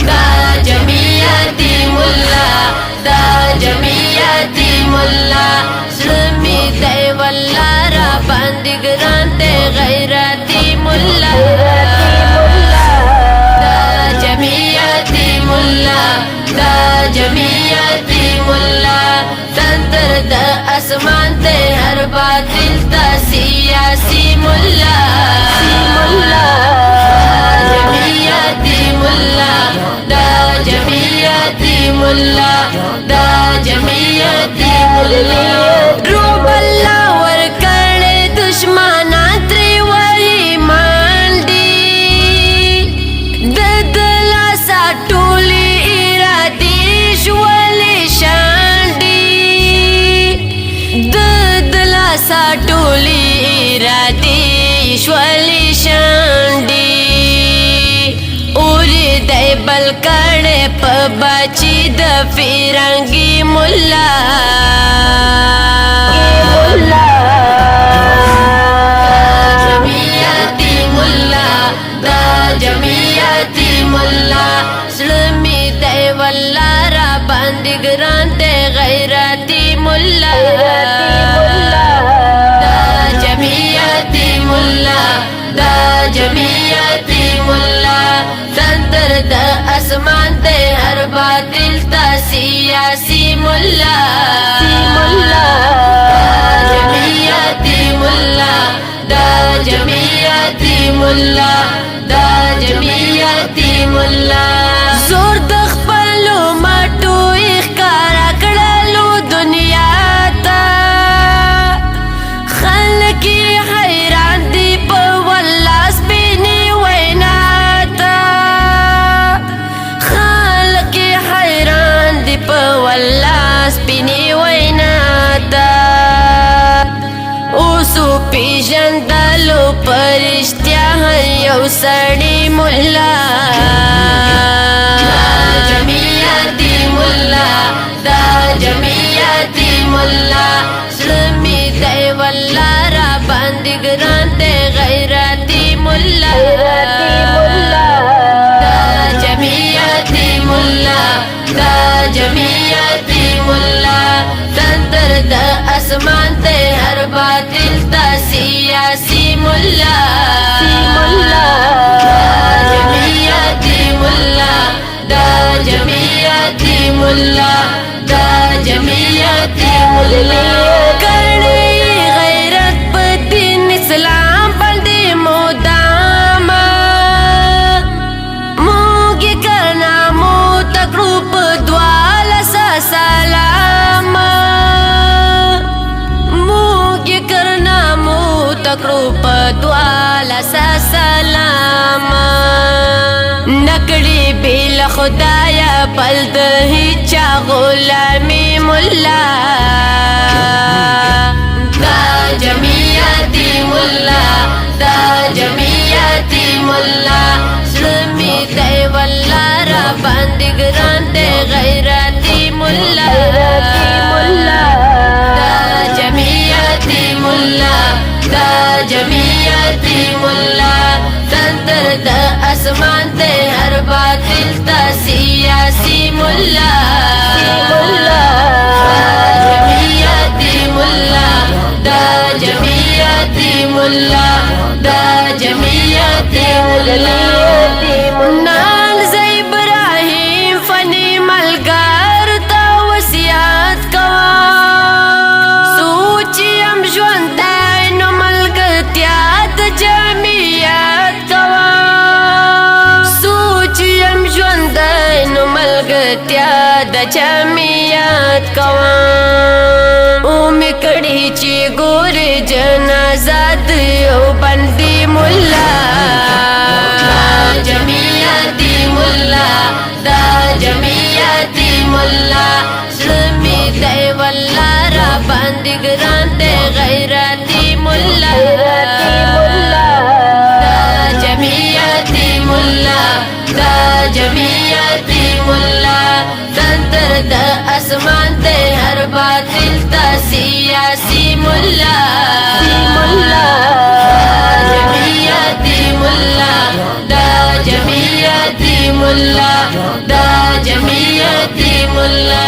دا جمعیتی مولا دا جمعیتی مولا سلمی دی والله را باندې ګران دی غیرتی مولا دا جمعیتی مولا دا جمعیتی مولا تندر د اسمان ته هر باطل تا سیاسی مولا جمعیتی مولا دا جمعیتی مولا دا جمعیتی مولا روب الله ور کړه دشمنان تری وری مانډي د دلا سټولي ارادي شولې شانډي د دلا سټولي ارادي شولې شانډي اور دای بل کړه په بچی د فرنګي مولا جمعیتی مولا دا جمعیتی مولا سلمی دی والله را باندې ګران دی غیرتی مولا دا جمعیتی مولا دا جمعیتی مولا تندر د اسمان ته هر باطل تا سیاسی مولا جمعیتی مولا دا جمعیتی مولا دا جمعیتی مولا زور د خپلو مټو ښکارا کړلو دنیا ته خلک حیران دي په والله سپینې وینا ته خلک حیران دي په والله سپینې وینا ته اوسو پیژندلو پرشتیا هر یو سړی مولا جمعیتی مولا دا جمعیتی مولا سلمی دی والله را باندې ګران دی غیرتی مولا دا جمعیتی مولا دا جمعیتی مولا تندر د اسمان ته هر باطل تا سیاسی مولا جمعیتی مولا دا جمعیتی مولا دا جمعیتی مولا کړي غیرت په دین اسلام باندې مودام موږ کرنا مو تکړو په دواله سلام موږ کرنا مو تکړو په دواله سلام نکړي بیل خدایا بل د هیچا غلامی مولا دا جمعیتی مولا دا جمعیتی مولا سلمی دی والله را باندې ګران دی غیرتی مولا دا جمعیتی مولا دا جمعیتی مولا تندر د اسمان ته هر باطل تا سیاسی مولا جمعیتی مولا دا جمعیتی مولا دا جمعیتی مولا نال زی ابراهیم فنی ملګر تا وصیت کوا سوچیم ژوند نو ملګرتیا د جمعیت کوا سوچیم ژوند نو ملګرتیا د جمعیت کوا او می کړي چې ګور جنازه د یو بندي مولا جمعیتی مولا دا جمعیتی مولا سلمی دی والله را باندې ګران دی غیرتی مولا دا جمعیتی مولا دا جمعیتی مولا تندر د اسمان ته هر باطل تا سیاسی مولا جمعیتی مولا دا جمعیتی مولا دا جمعیتی مولا